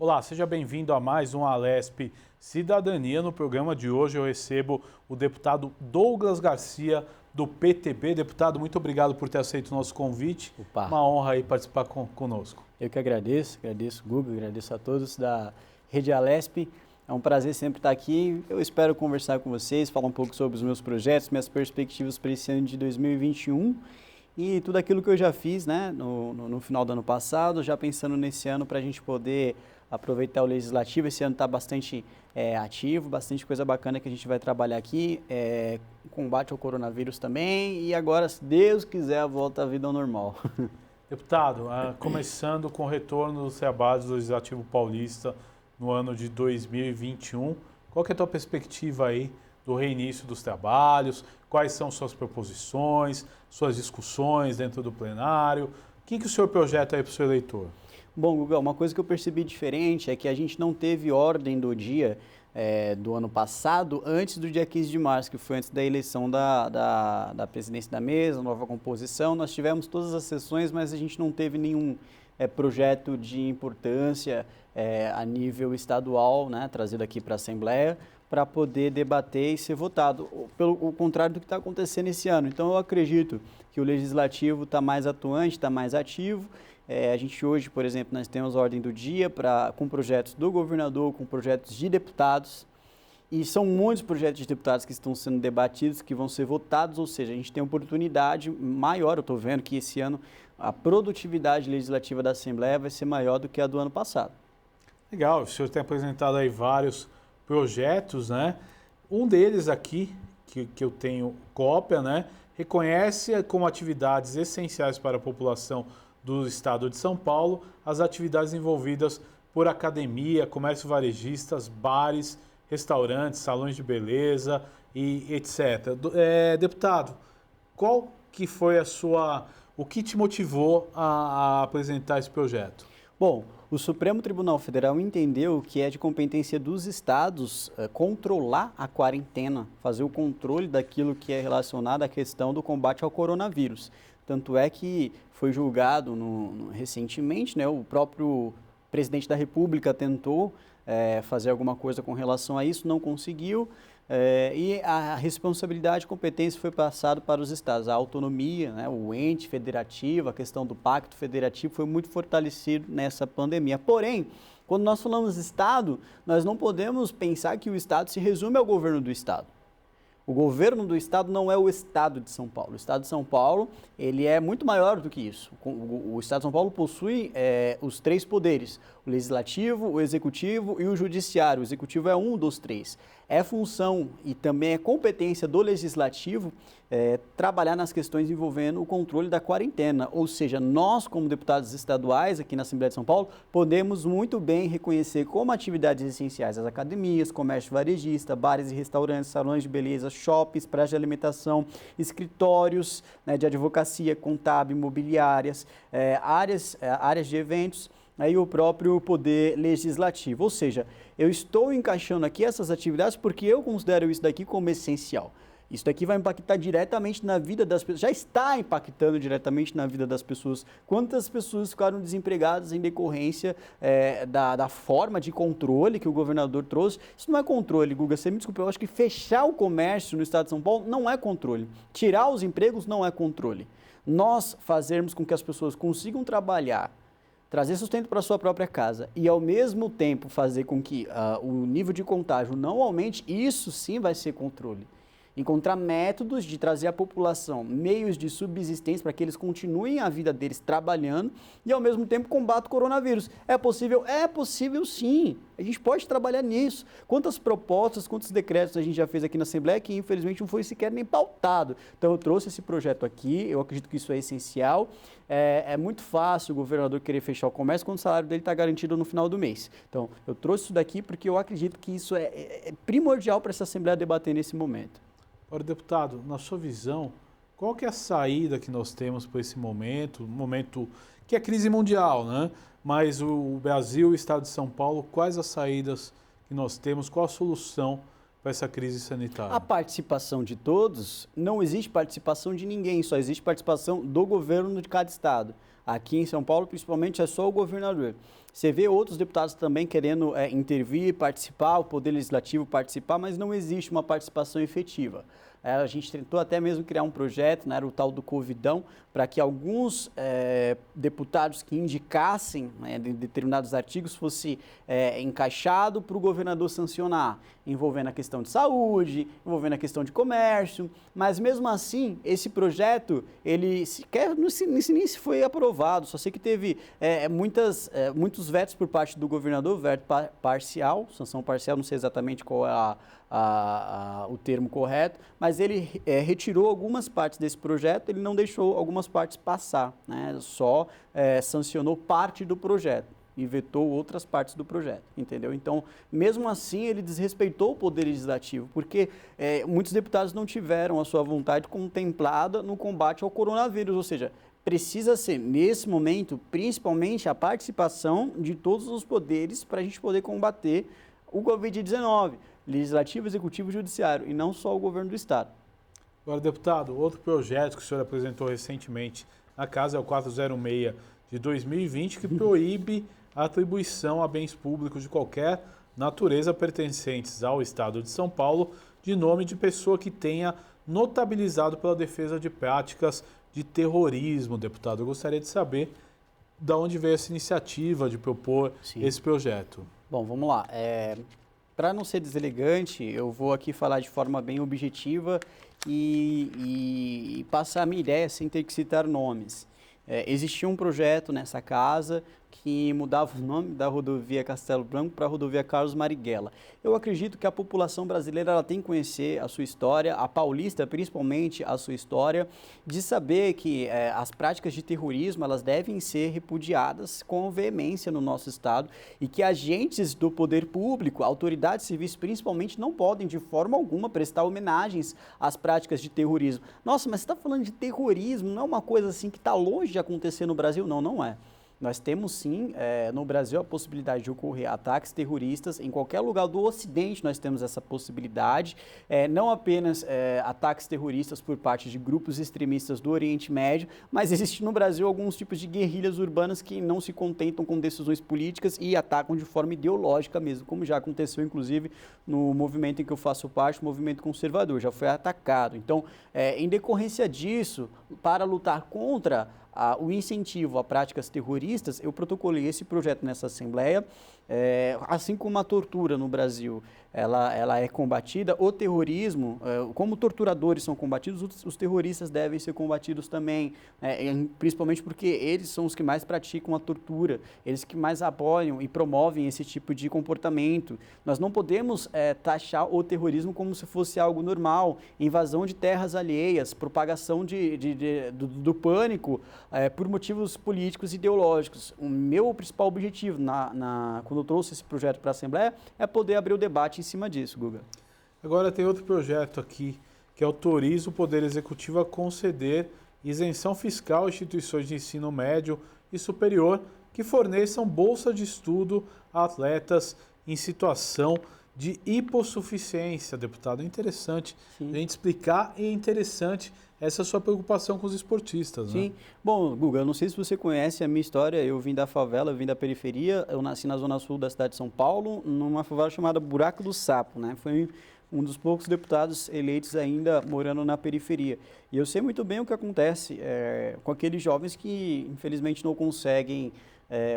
Olá, seja bem-vindo a mais um Alesp Cidadania. No programa de hoje eu recebo o deputado Douglas Garcia, do PTB. Deputado, muito obrigado por ter aceito o nosso convite. Opa. Uma honra aí participar conosco. Eu que agradeço Guga, agradeço a todos da Rede Alesp. É um prazer sempre estar aqui. Eu espero conversar com vocês, falar um pouco sobre os meus projetos, minhas perspectivas para esse ano de 2021 e tudo aquilo que eu já fiz, né, no final do ano passado, já pensando nesse ano para a gente poder aproveitar o Legislativo. Esse ano está bastante ativo, bastante coisa bacana que a gente vai trabalhar aqui, combate ao coronavírus também e agora, se Deus quiser, a volta à vida ao normal. Deputado, começando com o retorno dos trabalhos do Legislativo Paulista no ano de 2021, qual que é a tua perspectiva aí do reinício dos trabalhos? Quais são suas proposições, suas discussões dentro do plenário? O que o senhor projeta aí para o seu eleitor? Bom, Guga, uma coisa que eu percebi diferente é que a gente não teve ordem do dia do ano passado antes do dia 15 de março, que foi antes da eleição da presidência da mesa, nova composição. Nós tivemos todas as sessões, mas a gente não teve nenhum projeto de importância a nível estadual, né, trazido aqui para a Assembleia, para poder debater e ser votado, pelo contrário do que está acontecendo esse ano. Então, eu acredito que o Legislativo está mais atuante, está mais ativo. A gente hoje, por exemplo, nós temos a ordem do dia com projetos do governador, com projetos de deputados, e são muitos projetos de deputados que estão sendo debatidos, que vão ser votados, ou seja, a gente tem uma oportunidade maior. Eu estou vendo que esse ano a produtividade legislativa da Assembleia vai ser maior do que a do ano passado. Legal, o senhor tem apresentado aí vários projetos, né? Um deles aqui, que eu tenho cópia, né? Reconhece como atividades essenciais para a população do estado de São Paulo as atividades envolvidas por academia, comércio varejistas, bares, restaurantes, salões de beleza e etc. Deputado, qual que foi o que te motivou a apresentar esse projeto? Bom, o Supremo Tribunal Federal entendeu que é de competência dos estados controlar a quarentena, fazer o controle daquilo que é relacionado à questão do combate ao coronavírus. Tanto é que foi julgado recentemente, né, o próprio presidente da República tentou fazer alguma coisa com relação a isso, não conseguiu, e a responsabilidade e competência foi passada para os estados. A autonomia, né, o ente federativo, a questão do pacto federativo foi muito fortalecido nessa pandemia. Porém, quando nós falamos estado, nós não podemos pensar que o estado se resume ao governo do estado. O governo do estado não é o estado de São Paulo. O estado de São Paulo, ele é muito maior do que isso. O estado de São Paulo possui os três poderes: o legislativo, o executivo e o judiciário. O executivo é um dos três. É função e também é competência do legislativo trabalhar nas questões envolvendo o controle da quarentena. Ou seja, nós, como deputados estaduais aqui na Assembleia de São Paulo, podemos muito bem reconhecer como atividades essenciais as academias, comércio varejista, bares e restaurantes, salões de beleza, shoppings, praças de alimentação, escritórios, né, de advocacia, contábil, imobiliárias, áreas de eventos, aí o próprio poder legislativo. Ou seja, eu estou encaixando aqui essas atividades porque eu considero isso daqui como essencial. Isso daqui vai impactar diretamente na vida das pessoas, já está impactando diretamente na vida das pessoas. Quantas pessoas ficaram desempregadas em decorrência da forma de controle que o governador trouxe? Isso não é controle, Guga, você me desculpa, eu acho que fechar o comércio no estado de São Paulo não é controle. Tirar os empregos não é controle. Nós fazermos com que as pessoas consigam trabalhar, trazer sustento para a sua própria casa e, ao mesmo tempo, fazer com que o nível de contágio não aumente, isso sim vai ser controle. Encontrar métodos de trazer à população meios de subsistência para que eles continuem a vida deles trabalhando e, ao mesmo tempo, combate o coronavírus. É possível? É possível, sim. A gente pode trabalhar nisso. Quantas propostas, quantos decretos a gente já fez aqui na Assembleia que, infelizmente, não foi sequer nem pautado. Então, eu trouxe esse projeto aqui, eu acredito que isso é essencial. É muito fácil o governador querer fechar o comércio quando o salário dele está garantido no final do mês. Então, eu trouxe isso daqui porque eu acredito que isso é primordial para essa Assembleia debater nesse momento. Ora, deputado, na sua visão, qual que é a saída que nós temos para esse momento que é crise mundial, né? Mas o Brasil e o estado de São Paulo, quais as saídas que nós temos, qual a solução para essa crise sanitária? A participação de todos, não existe participação de ninguém, só existe participação do governo de cada estado. Aqui em São Paulo, principalmente, é só o governador. Você vê outros deputados também querendo intervir, participar, o Poder Legislativo participar, mas não existe uma participação efetiva. A gente tentou até mesmo criar um projeto, né, era o tal do Covidão, para que alguns deputados que indicassem de determinados artigos fosse encaixado para o governador sancionar, envolvendo a questão de saúde, envolvendo a questão de comércio, mas mesmo assim, esse projeto, ele sequer nem se foi aprovado, só sei que teve muitos vetos por parte do governador, veto parcial, sanção parcial, não sei exatamente qual é o termo correto, mas ele retirou algumas partes desse projeto, ele não deixou algumas partes passar, né? Só sancionou parte do projeto e vetou outras partes do projeto, entendeu? Então, mesmo assim, ele desrespeitou o Poder Legislativo, porque muitos deputados não tiveram a sua vontade contemplada no combate ao coronavírus, ou seja, precisa ser, nesse momento, principalmente a participação de todos os poderes para a gente poder combater o Covid-19, Legislativo, Executivo e Judiciário, e não só o governo do Estado. Agora, deputado, outro projeto que o senhor apresentou recentemente na casa é o 406 de 2020, que proíbe a atribuição a bens públicos de qualquer natureza pertencentes ao Estado de São Paulo de nome de pessoa que tenha notabilizado pela defesa de práticas de terrorismo, deputado. Eu gostaria de saber de onde veio essa iniciativa de propor esse projeto. Bom, vamos lá. Para não ser deselegante, eu vou aqui falar de forma bem objetiva e passar a minha ideia sem ter que citar nomes. Existia um projeto nessa casa que mudava o nome da rodovia Castelo Branco para a rodovia Carlos Marighella. Eu acredito que a população brasileira ela tem que conhecer a sua história, a paulista principalmente a sua história, de saber que as práticas de terrorismo elas devem ser repudiadas com veemência no nosso estado e que agentes do poder público, autoridades civis principalmente, não podem de forma alguma prestar homenagens às práticas de terrorismo. Nossa, mas você está falando de terrorismo, não é uma coisa assim que está longe de acontecer no Brasil? Não, não é. Nós temos sim, no Brasil, a possibilidade de ocorrer ataques terroristas. Em qualquer lugar do Ocidente nós temos essa possibilidade. Não apenas ataques terroristas por parte de grupos extremistas do Oriente Médio, mas existe no Brasil alguns tipos de guerrilhas urbanas que não se contentam com decisões políticas e atacam de forma ideológica mesmo, como já aconteceu inclusive no movimento em que eu faço parte, o movimento conservador, já foi atacado. Então, em decorrência disso, para lutar contra o incentivo a práticas terroristas, eu protocolei esse projeto nessa Assembleia, assim como a tortura no Brasil, ela é combatida, o terrorismo, como torturadores são combatidos, os terroristas devem ser combatidos também, principalmente porque eles são os que mais praticam a tortura, eles que mais apoiam e promovem esse tipo de comportamento. Nós não podemos taxar o terrorismo como se fosse algo normal, invasão de terras alheias, propagação do pânico por motivos políticos e ideológicos. O meu principal objetivo quando eu trouxe esse projeto para a Assembleia é poder abrir o debate em cima disso, Guga. Agora tem outro projeto aqui que autoriza o Poder Executivo a conceder isenção fiscal a instituições de ensino médio e superior que forneçam bolsa de estudo a atletas em situação de hipossuficiência, deputado. É interessante a gente explicar e é interessante essa sua preocupação com os esportistas, né? Sim. Bom, Guga, eu não sei se você conhece a minha história, eu vim da favela, eu vim da periferia, eu nasci na zona sul da cidade de São Paulo, numa favela chamada Buraco do Sapo, né? Foi um dos poucos deputados eleitos ainda morando na periferia. E eu sei muito bem o que acontece com aqueles jovens que, infelizmente, não conseguem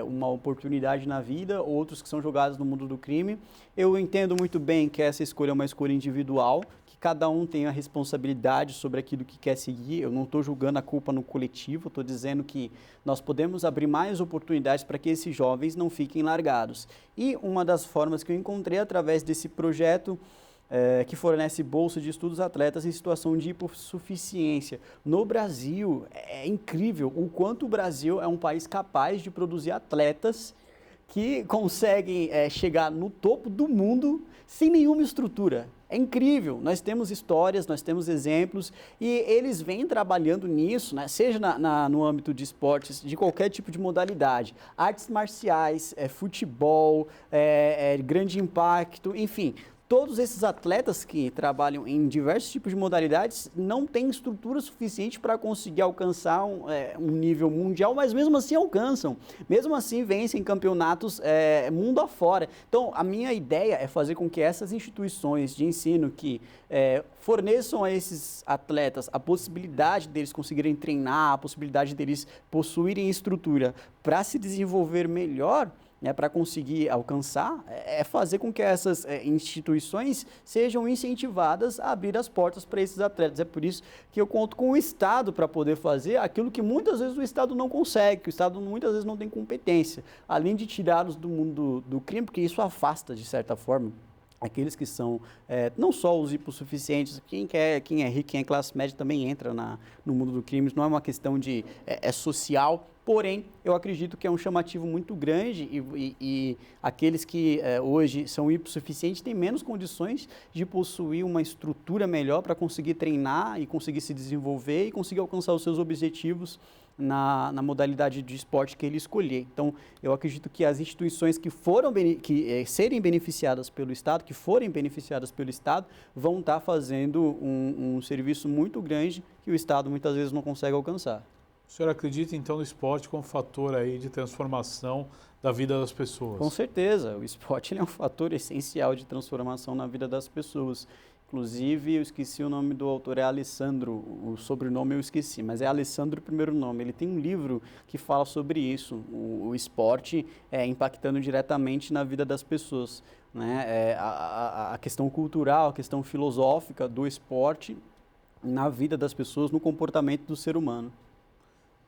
uma oportunidade na vida, outros que são jogados no mundo do crime. Eu entendo muito bem que essa escolha é uma escolha individual, que cada um tem a responsabilidade sobre aquilo que quer seguir. Eu não estou julgando a culpa no coletivo, estou dizendo que nós podemos abrir mais oportunidades para que esses jovens não fiquem largados. E uma das formas que eu encontrei através desse projeto que fornece bolsa de estudos a atletas em situação de hipossuficiência. No Brasil, é incrível o quanto o Brasil é um país capaz de produzir atletas que conseguem chegar no topo do mundo sem nenhuma estrutura. É incrível, nós temos histórias, nós temos exemplos e eles vêm trabalhando nisso, né? Seja no âmbito de esportes, de qualquer tipo de modalidade, artes marciais, futebol, grande impacto, enfim. todos esses atletas que trabalham em diversos tipos de modalidades não têm estrutura suficiente para conseguir alcançar um nível mundial, mas mesmo assim alcançam, mesmo assim vencem campeonatos mundo afora. Então, a minha ideia é fazer com que essas instituições de ensino que forneçam a esses atletas a possibilidade deles conseguirem treinar, a possibilidade deles possuírem estrutura para se desenvolver melhor, para conseguir alcançar, fazer com que essas instituições sejam incentivadas a abrir as portas para esses atletas. É por isso que eu conto com o Estado para poder fazer aquilo que muitas vezes o Estado não consegue, que o Estado muitas vezes não tem competência, além de tirá-los do mundo do crime, porque isso afasta, de certa forma, aqueles que são não só os hipossuficientes, quem é rico, quem é classe média também entra no mundo do crime, não é uma questão de social. Porém, eu acredito que é um chamativo muito grande e aqueles que hoje são hipossuficientes têm menos condições de possuir uma estrutura melhor para conseguir treinar e conseguir se desenvolver e conseguir alcançar os seus objetivos na modalidade de esporte que ele escolher. Então, eu acredito que as instituições que serem beneficiadas pelo Estado, que forem beneficiadas pelo Estado, vão estar fazendo um serviço muito grande que o Estado muitas vezes não consegue alcançar. O senhor acredita, então, no esporte como fator aí de transformação da vida das pessoas? Com certeza. O esporte é um fator essencial de transformação na vida das pessoas. Inclusive, eu esqueci o nome do autor, é Alessandro. O sobrenome eu esqueci, mas é Alessandro o primeiro nome. Ele tem um livro que fala sobre isso, o esporte impactando diretamente na vida das pessoas, né? A questão cultural, a questão filosófica do esporte na vida das pessoas, no comportamento do ser humano.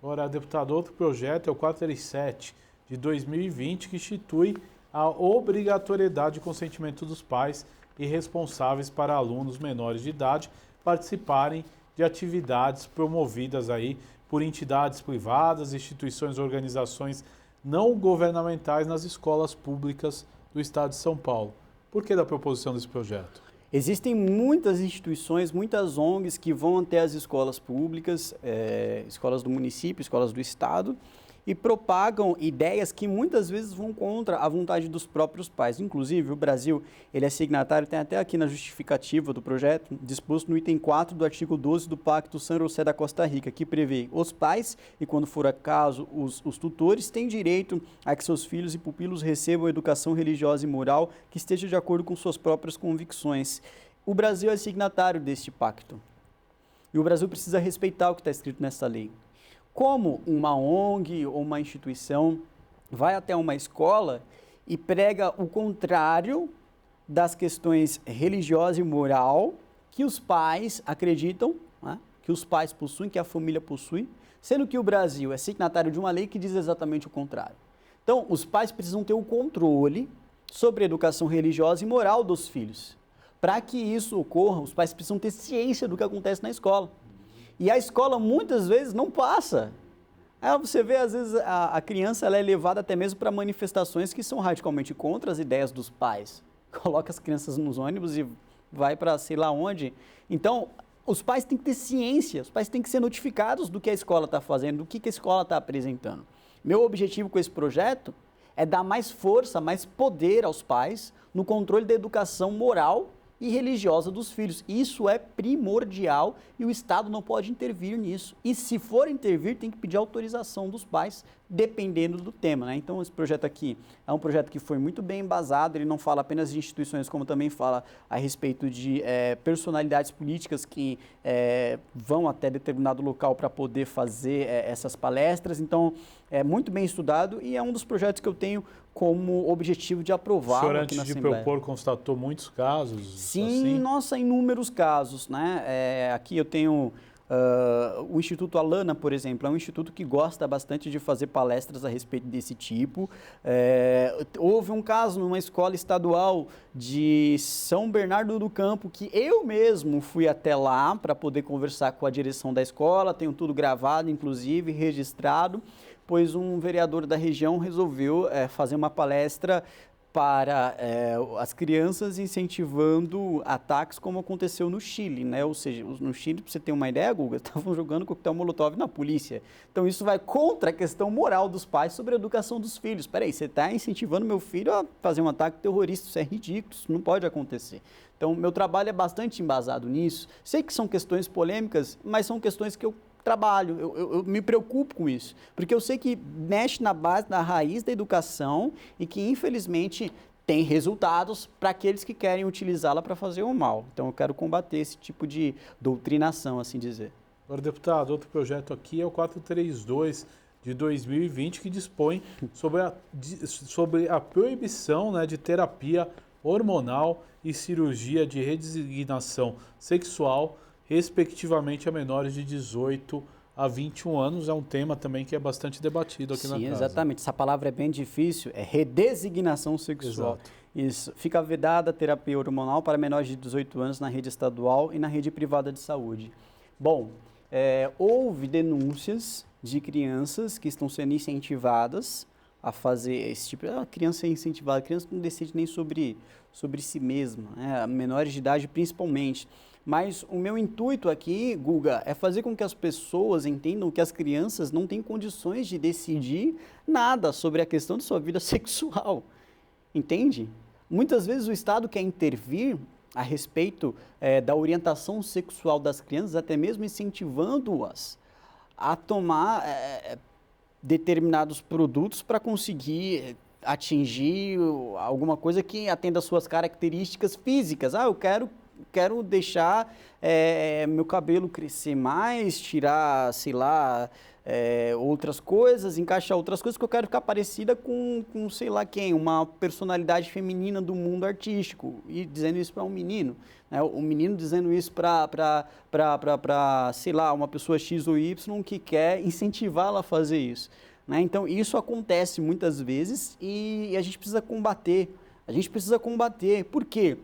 Agora, deputado, outro projeto é o 437 de 2020, que institui a obrigatoriedade de consentimento dos pais e responsáveis para alunos menores de idade participarem de atividades promovidas aí por entidades privadas, instituições, organizações não governamentais nas escolas públicas do Estado de São Paulo. Por que da proposição desse projeto? Existem muitas instituições, muitas ONGs que vão até as escolas públicas, escolas do município, escolas do estado, e propagam ideias que muitas vezes vão contra a vontade dos próprios pais. Inclusive, o Brasil, ele é signatário, tem até aqui na justificativa do projeto, disposto no item 4 do artigo 12 do Pacto San José da Costa Rica, que prevê os pais, e quando for acaso os tutores, têm direito a que seus filhos e pupilos recebam educação religiosa e moral que esteja de acordo com suas próprias convicções. O Brasil é signatário deste pacto. E o Brasil precisa respeitar o que está escrito nessa lei. Como uma ONG ou uma instituição vai até uma escola e prega o contrário das questões religiosa e moral que os pais acreditam, né, que os pais possuem, que a família possui, sendo que o Brasil é signatário de uma lei que diz exatamente o contrário. Então, os pais precisam ter o controle sobre a educação religiosa e moral dos filhos. Para que isso ocorra, os pais precisam ter ciência do que acontece na escola. E a escola muitas vezes não passa. Você vê, às vezes, a criança ela é levada até mesmo para manifestações que são radicalmente contra as ideias dos pais. Coloca as crianças nos ônibus e vai para sei lá onde. Então, os pais têm que ter ciência, os pais têm que ser notificados do que a escola está fazendo, do que a escola está apresentando. Meu objetivo com esse projeto é dar mais força, mais poder aos pais no controle da educação moral e religiosa dos filhos. Isso é primordial e o Estado não pode intervir nisso. E se for intervir, tem que pedir autorização dos pais, dependendo do tema, né? Então, esse projeto aqui é um projeto que foi muito bem embasado, ele não fala apenas de instituições, como também fala a respeito de personalidades políticas que vão até determinado local para poder fazer essas palestras. Então, é muito bem estudado e é um dos projetos que eu tenho como objetivo de aprovar aqui na Assembleia. O senhor, antes de propor, constatou muitos casos? Sim, assim? Nossa, inúmeros casos, né? Aqui eu tenho o Instituto Alana, por exemplo, é um instituto que gosta bastante de fazer palestras a respeito desse tipo. Houve um caso numa escola estadual de São Bernardo do Campo que eu mesmo fui até lá para poder conversar com a direção da escola, tenho tudo gravado, inclusive, registrado, pois um vereador da região resolveu fazer uma palestra para as crianças incentivando ataques como aconteceu no Chile, né? Ou seja, no Chile, para você ter uma ideia, Guga, estavam jogando coquetel Molotov na polícia. Então isso vai contra a questão moral dos pais sobre a educação dos filhos. Espera aí, você está incentivando meu filho a fazer um ataque terrorista, isso é ridículo, isso não pode acontecer. Então meu trabalho é bastante embasado nisso. Sei que são questões polêmicas, mas são questões que eu trabalho, eu me preocupo com isso, porque eu sei que mexe na base, na raiz da educação e que, infelizmente, tem resultados para aqueles que querem utilizá-la para fazer o mal. Então, eu quero combater esse tipo de doutrinação, assim dizer. Agora, deputado, outro projeto aqui é o 432 de 2020, que dispõe sobre a proibição, né, de terapia hormonal e cirurgia de redesignação sexual, respectivamente a menores de 18 a 21 anos. É um tema também que é bastante debatido aqui na casa. Sim, exatamente. Essa palavra é bem difícil, é redesignação sexual. Exato. Isso. Fica vedada a terapia hormonal para menores de 18 anos na rede estadual e na rede privada de saúde. Bom, houve denúncias de crianças que estão sendo incentivadas a fazer esse tipo. A criança é incentivada, a criança não decide nem sobre si mesma, né? Menores de idade principalmente. Mas o meu intuito aqui, Guga, é fazer com que as pessoas entendam que as crianças não têm condições de decidir nada sobre a questão de sua vida sexual. Entende? Muitas vezes o Estado quer intervir a respeito da orientação sexual das crianças, até mesmo incentivando-as a tomar determinados produtos para conseguir atingir alguma coisa que atenda às suas características físicas. Eu quero deixar meu cabelo crescer mais, tirar, sei lá, outras coisas, encaixar outras coisas, que eu quero ficar parecida com sei lá quem, uma personalidade feminina do mundo artístico, e dizendo isso para um menino, né? O menino dizendo isso para, sei lá, uma pessoa X ou Y que quer incentivá-la a fazer isso, né? Então, isso acontece muitas vezes e a gente precisa combater. Por quê?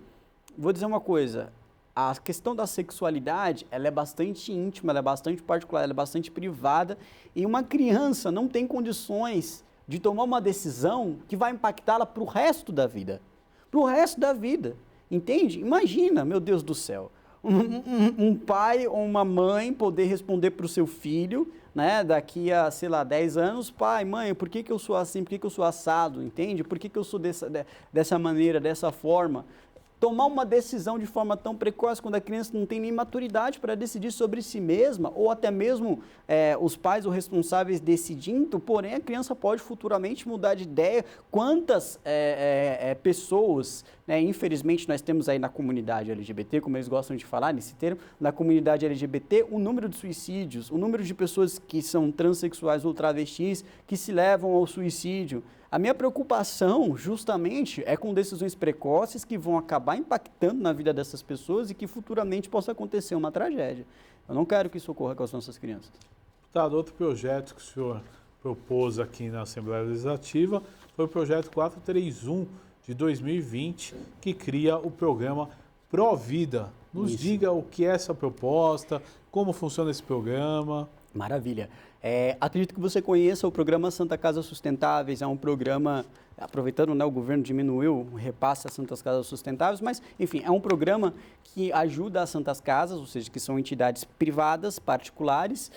Vou dizer uma coisa, a questão da sexualidade, ela é bastante íntima, ela é bastante particular, ela é bastante privada, e uma criança não tem condições de tomar uma decisão que vai impactá-la para o resto da vida. Para o resto da vida, entende? Imagina, meu Deus do céu, um pai ou uma mãe poder responder para o seu filho, né, daqui a, sei lá, 10 anos, pai, mãe, por que eu sou assim, por que eu sou assado, entende? Por que eu sou dessa maneira, dessa forma? Tomar uma decisão de forma tão precoce quando a criança não tem nem maturidade para decidir sobre si mesma, ou até mesmo os pais ou responsáveis decidindo, porém a criança pode futuramente mudar de ideia. Quantas pessoas, né, infelizmente nós temos aí na comunidade LGBT, como eles gostam de falar nesse termo, na comunidade LGBT, o número de suicídios, o número de pessoas que são transexuais ou travestis que se levam ao suicídio. A minha preocupação, justamente, é com decisões precoces que vão acabar impactando na vida dessas pessoas e que futuramente possa acontecer uma tragédia. Eu não quero que isso ocorra com as nossas crianças. Deputado, outro projeto que o senhor propôs aqui na Assembleia Legislativa foi o projeto 431 de 2020, que cria o programa Provida. Nos diga o que é essa proposta, como funciona esse programa. Maravilha. Acredito que você conheça o programa Santa Casa Sustentáveis, é um programa, aproveitando, né, o governo diminuiu o repasse às Santas Casas Sustentáveis, mas, enfim, é um programa que ajuda as Santas Casas, ou seja, que são entidades privadas, particulares,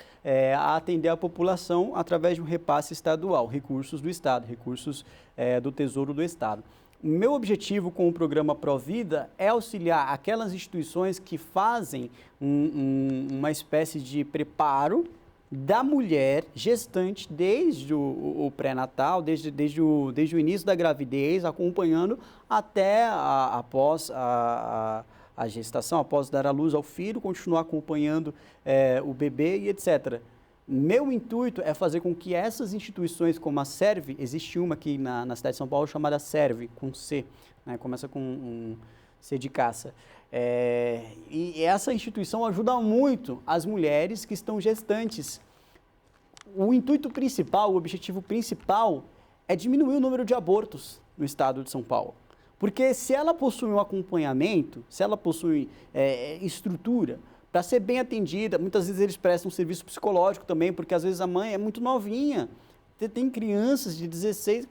a atender a população através de um repasse estadual, recursos do Estado, recursos do Tesouro do Estado. O meu objetivo com o programa Provida é auxiliar aquelas instituições que fazem uma espécie de preparo da mulher gestante desde o pré-natal, desde o início da gravidez, acompanhando até após a gestação, após dar à luz ao filho, continuar acompanhando o bebê e etc. Meu intuito é fazer com que essas instituições como a Serve, existe uma aqui na cidade de São Paulo chamada Serve, com C, né, começa com um C de caça. E essa instituição ajuda muito as mulheres que estão gestantes. O intuito principal, o objetivo principal é diminuir o número de abortos no estado de São Paulo. Porque se ela possui um acompanhamento, se ela possui estrutura para ser bem atendida, muitas vezes eles prestam um serviço psicológico também, porque às vezes a mãe é muito novinha, Você tem crianças de 16,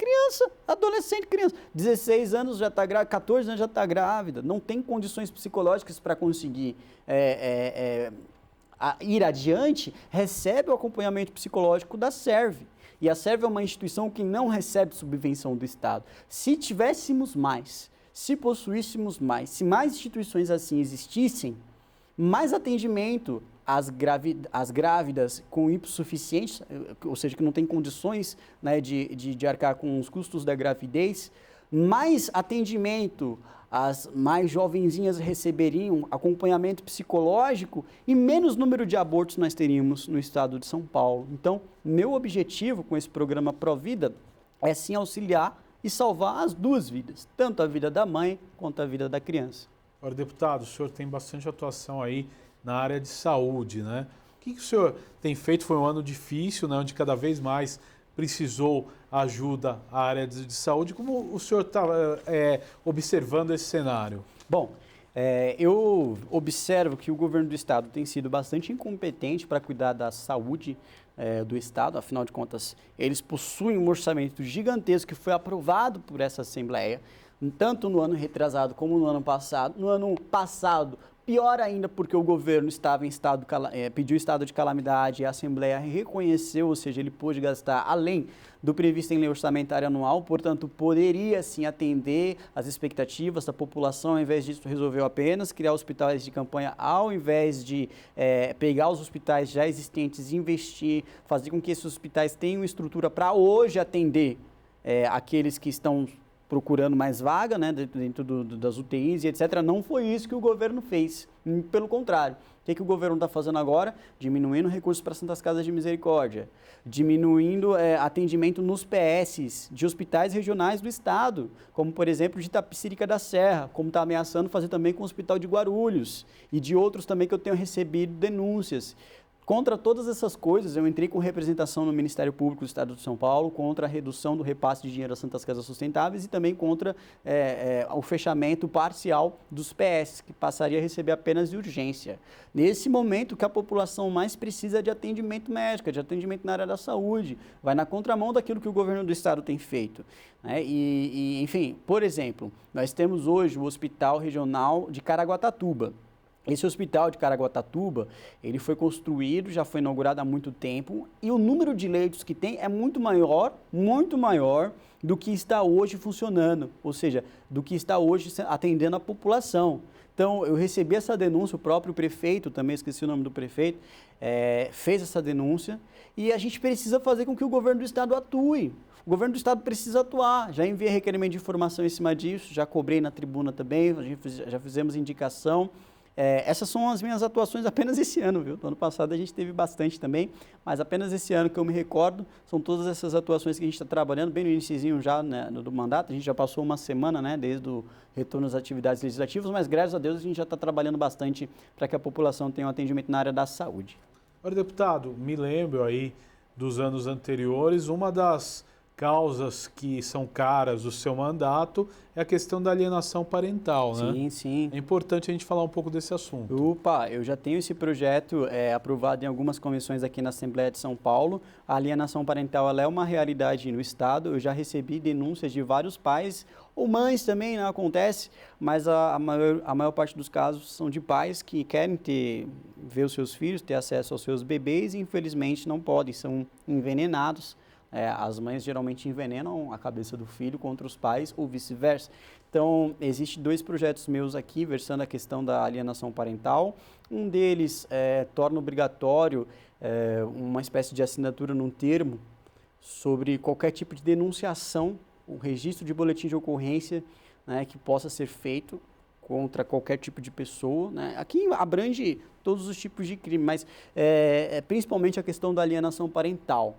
adolescente, criança, 16 anos já está grávida, 14 anos já está grávida, não tem condições psicológicas para conseguir ir adiante, recebe o acompanhamento psicológico da SERV. E a SERV é uma instituição que não recebe subvenção do Estado. Se tivéssemos mais, se possuíssemos mais, se mais instituições assim existissem, mais atendimento às grávidas com hipossuficientes, ou seja, que não têm condições, né, de arcar com os custos da gravidez, mais atendimento as mais jovenzinhas receberiam acompanhamento psicológico e menos número de abortos nós teríamos no estado de São Paulo. Então, meu objetivo com esse programa Provida é sim auxiliar e salvar as duas vidas, tanto a vida da mãe quanto a vida da criança. Agora, deputado, o senhor tem bastante atuação aí na área de saúde, né? O que o senhor tem feito? Foi um ano difícil, né, onde cada vez mais precisou ajuda à área de saúde. Como o senhor está observando esse cenário? Bom, eu observo que o governo do estado tem sido bastante incompetente para cuidar da saúde do estado, afinal de contas, eles possuem um orçamento gigantesco que foi aprovado por essa Assembleia, tanto no ano retrasado como no ano passado. No ano passado, pior ainda, porque o governo estava em pediu estado de calamidade e a Assembleia reconheceu, ou seja, ele pôde gastar além do previsto em lei orçamentária anual, portanto, poderia sim atender as expectativas da população. Ao invés disso, resolveu apenas criar hospitais de campanha, ao invés de pegar os hospitais já existentes, investir, fazer com que esses hospitais tenham estrutura para hoje atender aqueles que estão procurando mais vaga, né, dentro das UTIs e etc. Não foi isso que o governo fez, pelo contrário. O que o governo está fazendo agora? Diminuindo recursos para Santas Casas de Misericórdia, diminuindo atendimento nos PS de hospitais regionais do estado, como por exemplo de Itapecerica da Serra, como está ameaçando fazer também com o Hospital de Guarulhos e de outros também que eu tenho recebido denúncias. Contra todas essas coisas, eu entrei com representação no Ministério Público do Estado de São Paulo, contra a redução do repasse de dinheiro às Santas Casas Sustentáveis e também contra o fechamento parcial dos PS, que passaria a receber apenas de urgência. Nesse momento que a população mais precisa de atendimento médico, de atendimento na área da saúde, vai na contramão daquilo que o governo do Estado tem feito, né? Enfim, por exemplo, nós temos hoje o Hospital Regional de Caraguatatuba. Esse hospital de Caraguatatuba, ele foi construído, já foi inaugurado há muito tempo, e o número de leitos que tem é muito maior do que está hoje funcionando, ou seja, do que está hoje atendendo a população. Então, eu recebi essa denúncia, o próprio prefeito, também esqueci o nome do prefeito, fez essa denúncia, e a gente precisa fazer com que o governo do estado atue. O governo do estado precisa atuar, já enviei requerimento de informação em cima disso, já cobrei na tribuna também, já fizemos indicação. Essas são as minhas atuações apenas esse ano, viu? No ano passado a gente teve bastante também, mas apenas esse ano que eu me recordo, são todas essas atuações que a gente está trabalhando, bem no iniciozinho já, né, do mandato. A gente já passou uma semana, né, desde o retorno às atividades legislativas, mas graças a Deus a gente já está trabalhando bastante para que a população tenha um atendimento na área da saúde. Olha, deputado, me lembro aí dos anos anteriores, uma das causas que são caras do seu mandato é a questão da alienação parental, né? Sim, sim. É importante a gente falar um pouco desse assunto. Opa, eu já tenho esse projeto aprovado em algumas comissões aqui na Assembleia de São Paulo. A alienação parental ela é uma realidade no estado. Eu já recebi denúncias de vários pais, ou mães também, não acontece, mas a maior parte dos casos são de pais que querem ver os seus filhos, ter acesso aos seus bebês e infelizmente não podem, são envenenados. As mães geralmente envenenam a cabeça do filho contra os pais ou vice-versa. Então, existem 2 projetos meus aqui versando a questão da alienação parental. Um deles torna obrigatório uma espécie de assinatura num termo sobre qualquer tipo de denunciação, o registro de boletim de ocorrência, né, que possa ser feito contra qualquer tipo de pessoa, né? Aqui abrange todos os tipos de crime, mas principalmente a questão da alienação parental.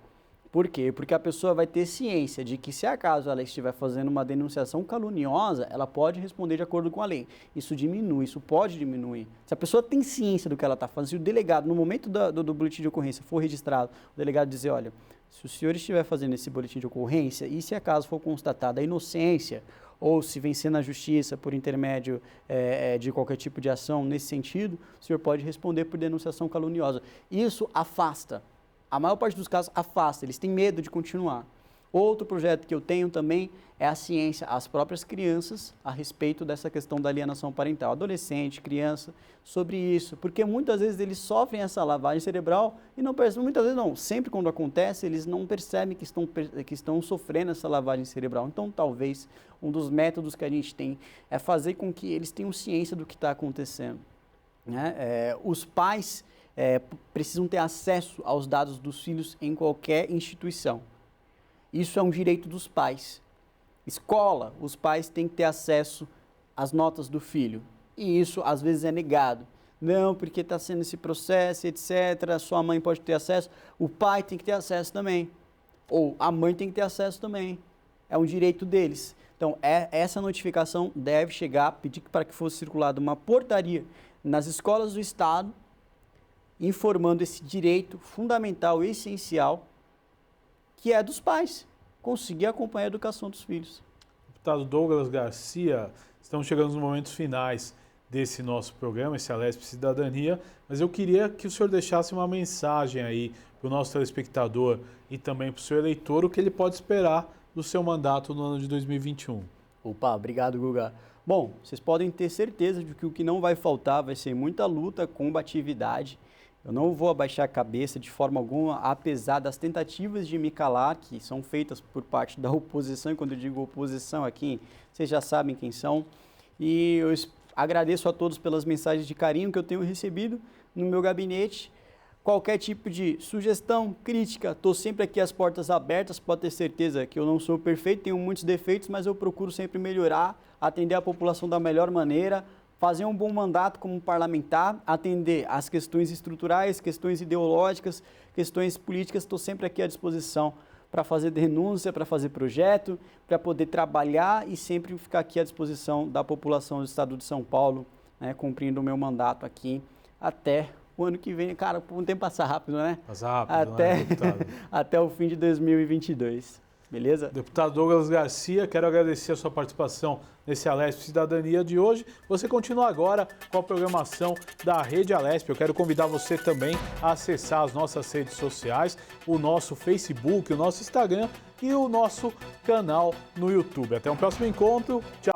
Por quê? Porque a pessoa vai ter ciência de que, se acaso ela estiver fazendo uma denunciação caluniosa, ela pode responder de acordo com a lei. Isso diminui, isso pode diminuir. Se a pessoa tem ciência do que ela está fazendo, se o delegado, no momento do boletim de ocorrência, for registrado, o delegado dizer, olha, se o senhor estiver fazendo esse boletim de ocorrência e se acaso for constatada a inocência ou se vencer na justiça por intermédio de qualquer tipo de ação nesse sentido, o senhor pode responder por denunciação caluniosa. Isso afasta a maior parte dos casos afasta, eles têm medo de continuar. Outro projeto que eu tenho também é a ciência às próprias crianças a respeito dessa questão da alienação parental. Adolescente, criança, sobre isso. Porque muitas vezes eles sofrem essa lavagem cerebral e não percebem, muitas vezes não, sempre quando acontece, eles não percebem que estão sofrendo essa lavagem cerebral. Então, talvez, um dos métodos que a gente tem é fazer com que eles tenham ciência do que está acontecendo. Né? Os pais precisam ter acesso aos dados dos filhos em qualquer instituição. Isso é um direito dos pais. Escola, os pais têm que ter acesso às notas do filho. E isso, às vezes, é negado. Não, porque está sendo esse processo, etc. Sua mãe pode ter acesso. O pai tem que ter acesso também. Ou a mãe tem que ter acesso também. É um direito deles. Então, essa notificação deve chegar, pedir para que fosse circulada uma portaria nas escolas do Estado, informando esse direito fundamental e essencial que é dos pais, conseguir acompanhar a educação dos filhos. Deputado Douglas Garcia, estamos chegando nos momentos finais desse nosso programa, esse Alesp Cidadania, mas eu queria que o senhor deixasse uma mensagem aí para o nosso telespectador e também para o seu eleitor, o que ele pode esperar do seu mandato no ano de 2021. Opa, obrigado, Guga. Bom, vocês podem ter certeza de que o que não vai faltar vai ser muita luta, combatividade. Eu não vou abaixar a cabeça de forma alguma, apesar das tentativas de me calar, que são feitas por parte da oposição, e quando eu digo oposição aqui, vocês já sabem quem são. E eu agradeço a todos pelas mensagens de carinho que eu tenho recebido no meu gabinete. Qualquer tipo de sugestão, crítica, estou sempre aqui às portas abertas, pode ter certeza que eu não sou perfeito, tenho muitos defeitos, mas eu procuro sempre melhorar, atender a população da melhor maneira, fazer um bom mandato como parlamentar, atender às questões estruturais, questões ideológicas, questões políticas. Estou sempre aqui à disposição para fazer denúncia, para fazer projeto, para poder trabalhar e sempre ficar aqui à disposição da população do estado de São Paulo, né, cumprindo o meu mandato aqui até o ano que vem. Cara, o tempo passa rápido, né? Passa rápido, né, deputado? Até o fim de 2022. Beleza? Deputado Douglas Garcia, quero agradecer a sua participação nesse Alesp Cidadania de hoje. Você continua agora com a programação da Rede Alesp. Eu quero convidar você também a acessar as nossas redes sociais, o nosso Facebook, o nosso Instagram e o nosso canal no YouTube. Até um próximo encontro. Tchau!